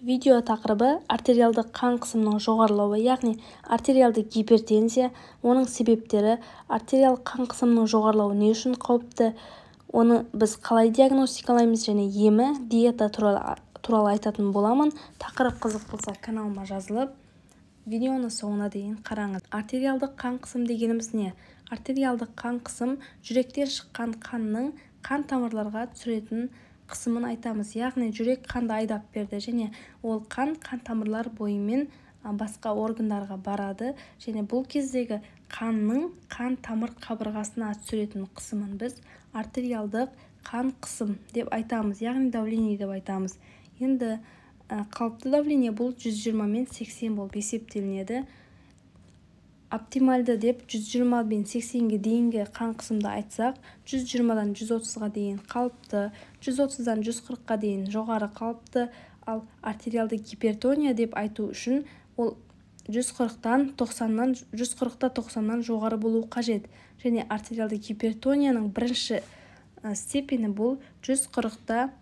Видео тақырыбы артериалды қан қысымының жоғарылауы, яғни артериалды гипертензия, оның себептері, артериал қан қысымының жоғарылауы не үшін қауіпті, оны біз қалай диагностикалаймыз және емі, диета туралы айтатын боламын. Тақырып қызық болса каналыма жазылып, видеоны соңына дейін қараңыз. Артериалды қан қысым дегеніміз не? Артериалды қан қысым жүректен шыққан қанның қан тамырларға түсіретін қысымын айтамыз. Яғни жүрек қанды айдап берді және ол қан тамырлар бойымен басқа органдарға барады және бұл кездегі қанның қан тамыр қабырғасына түсіретін қысымын біз артериалдық қан қысым деп айтамыз, яғни давление деп айтамыз. Енді қалыпты давление бұл 120 мен 80 болып есептелінеді. Оптимальды деп 120 мен 80-ге дейінгі қан қысымды айтсақ, 120-дан 130-ға дейін қалыпты, 130-дан 140-ға дейін жоғары қалыпты, ал артериалды гипертония деп айту үшін ол 140-та 90-нан жоғары болу қажет. Және артериалды гипертонияның бірінші степені бұл 140-та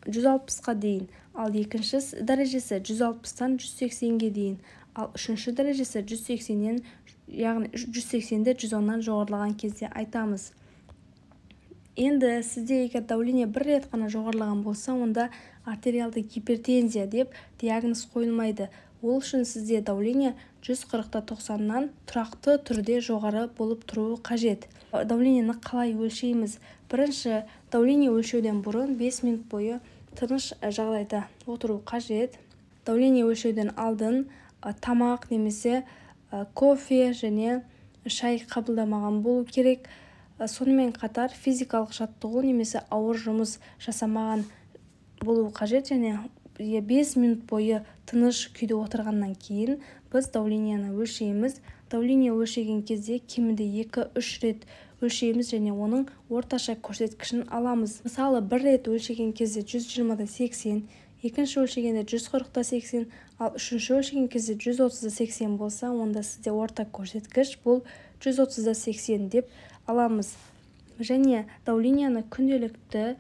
160-қа дейін, ал екінші дәрежесі 160-тан 180-ге дейін, ал үшінші дәрежесі 180-ден, яғни 180-ді 110-нан жоғарылаған кезде айтамыз. Енді сізде егер давление бір рет қана жоғарылаған болса, онда артериалды гипертензия деп диагноз қойылмайды. Ол үшін сізде давление 140-та 90-нан тұрақты түрде жоғары болып тұруы қажет. Давлениені қалай өлшейміз? Бірінші, давление өлшеуден бұрын 5 минут бойы тыныш жағдайда отыру қажет. Давление өлшеуден алдын тамақ немесе кофе және шай қабылдамаған болу керек. Сонымен қатар физикалық жаттығу немесе ауыр жұмыс жасамаған болу қажет және 5 минут бойы тыныш күйде отырғаннан кейін біз давлениені өлшейміз. Давление өлшеген кезде кемінде 2-3 рет өлшейміз және оның орташа көрсеткішін аламыз. Мысалы, бір рет өлшеген кезде 120-да 80, екінші өлшегенде 140-та 80, ал үшінші өлшеген кезде 130-да 80 болса, онда сізде орта көрсеткіш бұл 130-да 80 деп аламыз. Және давлениені күнделікті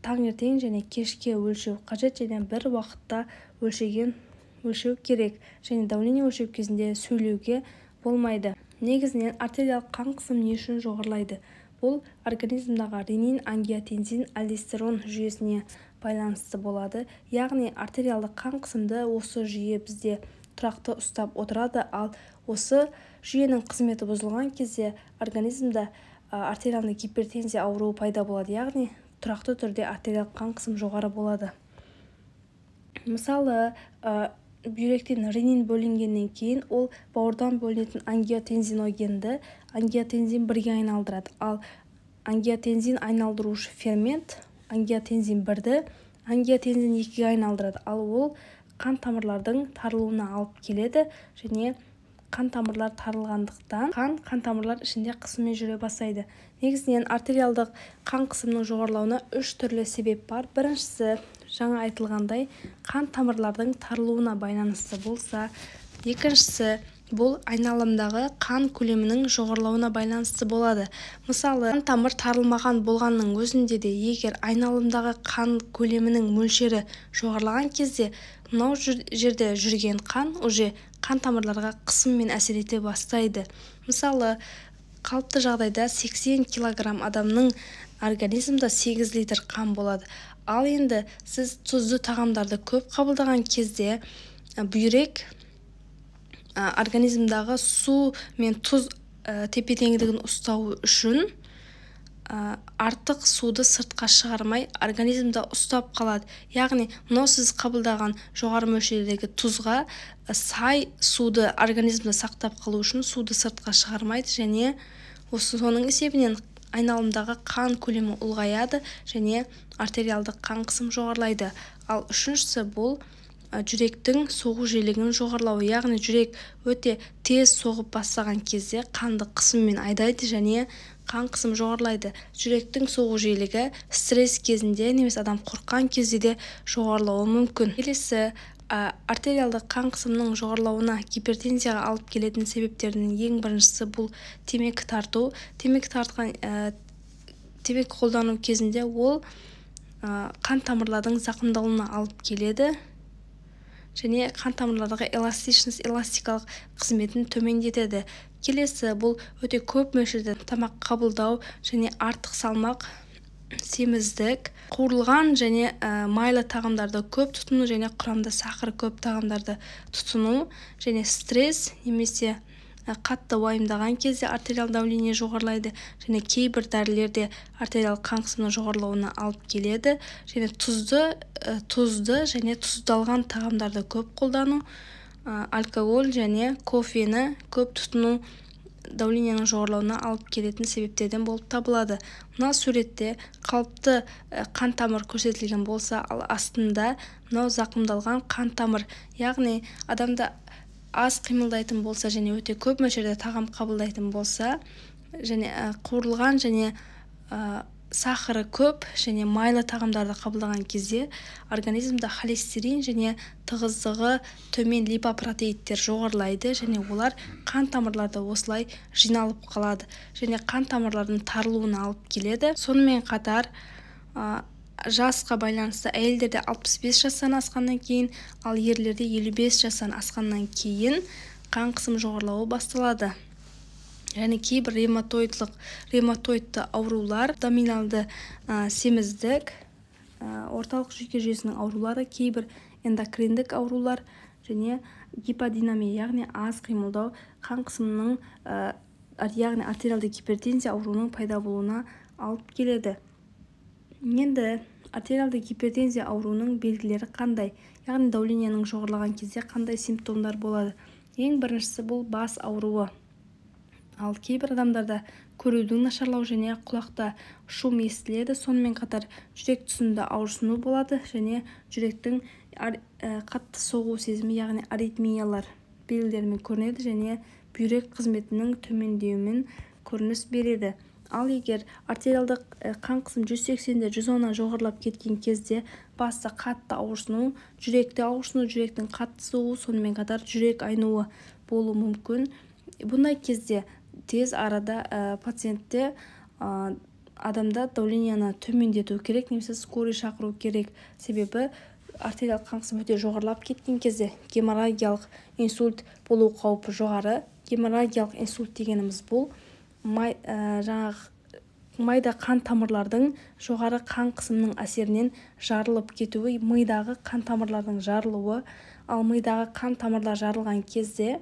таңертең және кешке өлшеу қажет және бір уақытта өлшеу керек. Және давление өлшеу кезінде сөйлеуге болмайды. Негізінен артериалдық қан қысым не үшін жоғарылайды? Бұл организмдағы ренин, ангиотензин, альдостерон жүйесіне байланысты болады. Яғни артериалдық қан қысымды осы жүйе бізде тұрақты ұстап отырады, ал осы жүйенің қызметі бұзылған кезде организмда артериалды гипертензия ауруы пайда болады, яғни тұрақты түрде артериалдық қан қысым жоғары болады. Мысалы, бүйректен ренин бөлінгеннен кейін ол бауырдан бөлінетін ангиотензиногенді ангиотензин 1-ге айналдырады, ал ангиотензин айналдырушы фермент ангиотензин 1-ді ангиотензин 2-ге айналдырады, ал ол қан тамырлардың тарылуына алып келеді және қан тамырлар тарылғандықтан қан тамырлар ішінде қысыммен жүре бастайды. Негізінен артериалдық қан қысымның жоғарылауына 3 түрлі себеп бар. Біріншісі, жаңа айтылғандай, қан тамырлардың тарылуына байланысты болса, екіншісі бұл айналымдағы қан көлемінің жоғарылауына байланысты болады. Мысалы, қан тамыр тарылмаған болғанның өзінде де егер айналымдағы қан көлемінің мөлшері жоғарылаған кезде, мынау жерде жүрген қан уже қан тамырларға қысыммен әсер ете бастайды. Мысалы, қалыпты жағдайда 80 килограмм адамның организмда 8 литр қан болады. Ал енді сіз тұзды тағамдарды көп қабылдаған кезде бүйрек организмдағы су мен тұз тепе-теңдігін ұстау үшін артық суды сыртқа шығармай организмда ұстап қалады. Яғни, мынау сіз қабылдаған жоғары мөлшердегі тұзға сай суды организмда сақтап қалу үшін суды сыртқа шығармайды және соның есебінен айналымдағы қан көлемі ұлғаяды және артериалдық қан қысым жоғарылайды. Ал үшіншісі бұл жүректің соғу жиілігінің жоғарылауы, яғни жүрек өте тез соғып бастаған кезде қанды қысыммен айдайды және қан қысым жоғарылайды. Жүректің соғу жиілігі стресс кезінде немесе адам қорыққан кезде де жоғарылауы мүмкін. Келесі, артериалдық қан қысымның жоғарылауына гипертензияға алып келетін себептердің ең біріншісі бұл темекі тарту. Темекі қолдану кезінде ол қан тамырлардың зақымдалуына алып келеді және қан тамырлардағы эластикалық қызметін төмендетеді. Келесі бұл өте көп мөлшерде тамақ қабылдау және артық салмақ, семіздік, қуырылған және майлы тағамдарды көп тұтыну және құрамында сахар көп тағамдарды тұтыну және стресс немесе қатты уайымдаған кезде артериалды давление жоғарылайды және кейбір дәрілерде артериалды қан қысымының жоғарылауына алып келеді және тұзды және тұздалған тағамдарды көп қолдану, алкоголь және кофені көп тұтыну давлениенің жоғарылауына алып келетін себептерден болып табылады. Мына суретте қалыпты қан тамыр көрсетілген болса, ал астында мынау зақымдалған қан тамыр, яғни адамда аз қимылдайтын болса және өте көп мөлшерде тағам қабылдайтын болса және қуырылған және сахары көп және майлы тағамдарды қабылдаған кезде организмде холестерин және тығыздығы төмен липопротеидтер жоғарылайды және олар қан тамырларда осылай жиналып қалады және қан тамырлардың тарылуына алып келеді. Сонымен қатар жасқа байланысты әйелдерде 65 жастан асқаннан кейін, ал ерлерде 55 жастан асқаннан кейін қан қысымы жоғарылауы басталады. Және кейбір ревматоидты аурулар, абдоминалды семіздік, орталық жүйке жүйесінің аурулары, кейбір эндокриндік аурулар және гиподинамия, яғни аз қимылдау қан қысымының, яғни артериалды гипертензия ауруының пайда болуына алып келеді. Енді артериалды гипертензия ауруының белгілері қандай? Яғни давлениенің жоғарылаған кезде қандай симптомдар болады? Ең біріншісі бұл бас ауруы. Ал кейбір адамдарда көрудің нашарлау және құлақта шум естіледі. Сонымен қатар жүрек тұсында ауырсыну болады және жүректің қатты соғу сезімі, яғни аритмиялар белгілерімен көрінеді және бүйрек қызметінің төмендеуімен көрініс береді. Ал егер артериалдық қан қысым 180-де 110-на жоғарылап кеткен кезде баста қатты ауырсыну, жүректе ауырсыну, жүректің қатты соғуы, сонымен қатар жүрек айнуы болуы мүмкін. Бұндай кезде тез арада пациентте адамда давлениені төмендету керек, немесе скорый шақыру керек. Себебі артериалдық қан қысымы өте жоғарылап кеткен кезде геморрагиялық инсульт болу қаупі жоғары. Геморрагиялық инсульт дегеніміз бұл майда қан тамырлардың жоғары қан қысымының әсерінен жарылып кетуі, мидағы қан тамырлардың жарылуы. Ал мидағы қан тамырлар жарылған кезде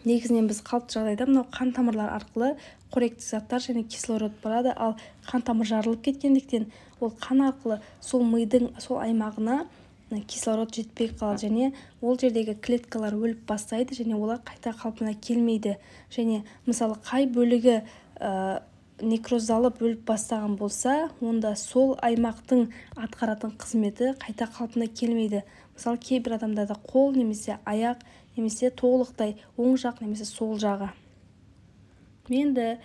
негізінен біз қалыпты жағдайда мынау қан тамырлар арқылы қоректік заттар және кислород барады, ал қан тамыр жарылып кеткендіктен ол қан арқылы сол мидың сол аймағына кислород жетпей қалады және ол жердегі клеткалар өліп бастайды және олар қайта қалпына келмейді. Және мысалы қай бөлігі некроздалып өліп бастаған болса, онда сол аймақтың атқаратын қызметі қайта қалпына келмейді. Мысалы кейбір адамдарда қол немесе аяқ немесе толықтай оң жақ немесе сол жағы. Енді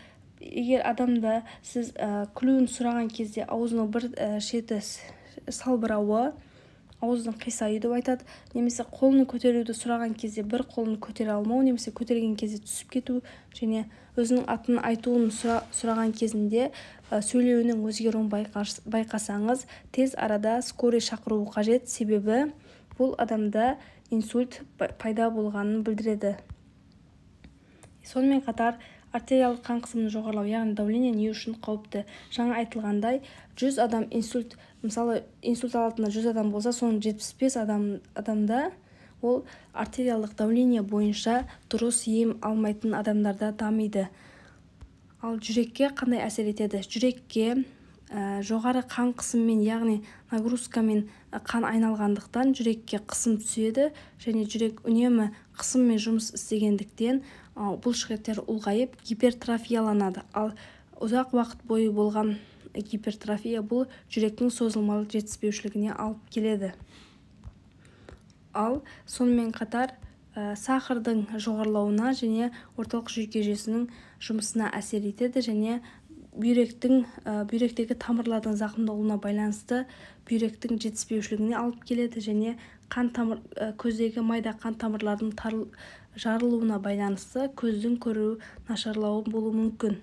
егер адамда сіз күлуін сұраған кезде аузының бір шеті салбырауы, аузының қисаюы деп айтады, немесе қолын көтеруді сұраған кезде бір қолын көтере алмау, немесе көтерген кезде түсіп кету және өзінің атын айтуын сұраған кезінде сөйлеуінің өзгеруін байқасаңыз, тез арада скорый шақыру қажет, себебі бұл адамда инсульт пайда болғанын білдіреді. Сонымен қатар артериалдық қан қысымының жоғарылау, яғни давление не үшін қауіпті? Жаңа айтылғандай, 100 адам мысалы инсульт алатында 100 адам болса, соның 75 адамда ол артериалдық давление бойынша дұрыс ем алмайтын адамдарда дамиды. Ал жүрекке қандай әсер етеді? Жүрекке жоғары қан қысыммен, яғни нагрузкамен қан айналғандықтан жүрекке қысым түседі және жүрек үнемі қысыммен жұмыс істегендіктен бұлшықеттер ұлғайып гипертрофияланады. Ал ұзақ уақыт бойы болған гипертрофия бұл жүректің созылмалы жетіспеушілігіне алып келеді. Ал сонымен қатар сахардың жоғарылауына және орталық жүйке жүйесінің жұмысына әсер етеді және бүйректегі тамырлардың зақымдалуына байланысты бүйректің жетіспеушілігіне алып келеді және көздегі майда қан тамырлардың жарылуына байланысты көздің көруі нашарлауы болуы мүмкін.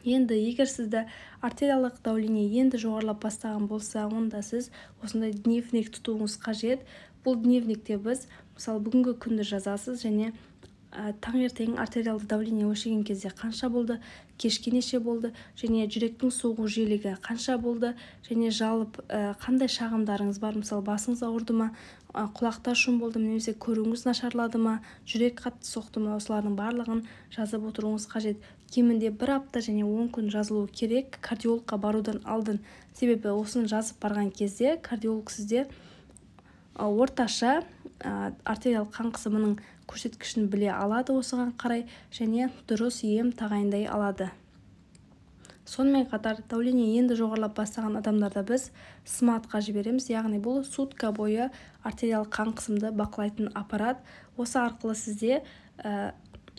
Енді егер сізді артериалдық давление енді жоғарылап бастаған болса, онда сіз осындай дневник тұтуыңыз қажет. бұл дневникте біз мысалы бүгінгі күнді жазасыз және таңертең артериалды давление өлшеген кезде қанша болды, кешке неше болды және жүректің соғу жиілігі қанша болды және жалып қандай шағымдарыңыз бар, мысалы басыңыз ауырды ма, құлақта шум болды ма, немесе көруіңіз нашарлады ма, жүрек қатты соқты ма, осылардың барлығын жазып отыруыңыз қажет. Кемінде 1 апта және 10 күн жазылуы керек кардиологқа барудан алдын. Себебі осыны жазып барған кезде кардиолог сізде орташа артериал қан қысымының көрсеткішін біле алады осыған қарай және дұрыс ем тағайындай алады. Сонымен қатар давление енді жоғарылап бастаған адамдарда біз сматқа жібереміз, яғни бұл сутка бойы артериал қан қысымды бақылайтын аппарат. Осы арқылы сізде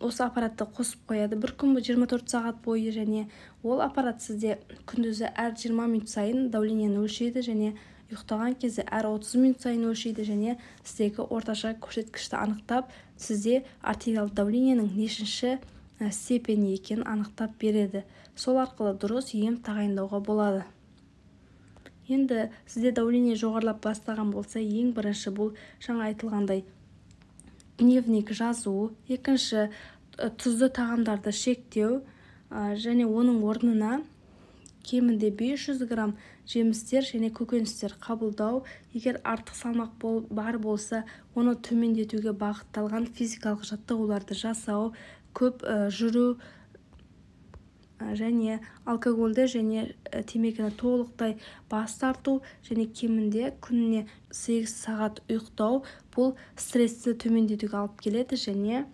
осы аппаратты қосып қояды бір күн 24 сағат бойы және ол аппарат сізде күндізі әр 20 минут сайын давлениені өлшейді және ұйықтаған кезде әр 30 минут сайын өлшейді және сіздегі орташа көрсеткішті анықтап, сізде артериалды давлениенің нешінші степені екенін анықтап береді. Сол арқылы дұрыс ем тағайындауға болады. Енді сізде давление жоғарылап бастаған болса, ең бірінші бұл жаңа айтылғандай дневник жазу, екінші тұзды тағамдарды шектеу және оның орнына кемінде 500 грамм жемістер және көкөністер қабылдау. Егер артық салмақ бар болса, оны төмендетуге бағытталған физикалық жаттығуларды жасау, көп жүру және алкогольді және темекіні толықтай бас тарту және кемінде күніне 8 сағат ұйықтау бұл стрессті төмендетуге алып келеді және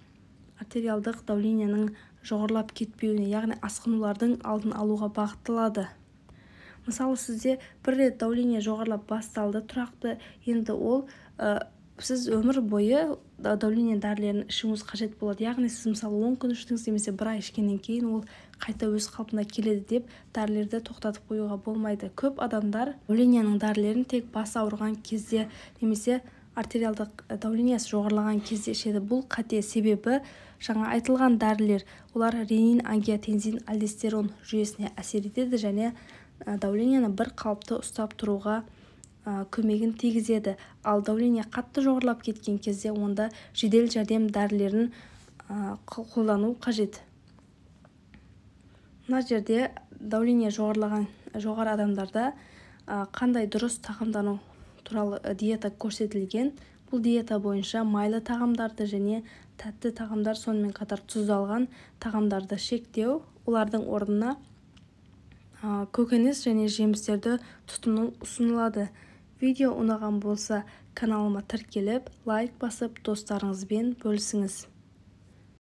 артериалдық давлениенің жоғарылап кетпеуіне, яғни асқынулардың алдын алуға бағытталады. Мысалы, сізде бір рет давление жоғарылап басталды тұрақты, енді ол сіз өмір бойы давление дәрілерін ішуіңіз қажет болады. Яғни сіз мысалы 10 күн іштіңіз немесе 1 ай ішкеннен кейін ол қайта өз қалпына келеді деп дәрілерді тоқтатып қоюға болмайды. Көп адамдар давлениенің дәрілерін тек бас ауырған кезде немесе артериалдық давлениесі жоғарылаған кезде ішеді. Бұл қате, себебі жаңа айтылған дәрілер олар ренин, ангиотензин, альдостерон жүйесіне әсер етеді және давлениені бір қалыпты ұстап тұруға көмегін тигізеді. Ал давление қатты жоғарылап кеткен кезде онда жедел жәрдем дәрілерін қолдану қажет. Мына жерде давление жоғары адамдарда қандай дұрыс тағамдану туралы диета көрсетілген. Бұл диета бойынша майлы тағамдарды және тәтті тағамдар, сонымен қатар тұздалған тағамдарды шектеу, олардың орнына көкөніс және жемістерді тұтыну ұсынылады. Видео ұнаған болса, каналыма тіркеліп, лайк басып, достарыңызбен бөлісіңіз.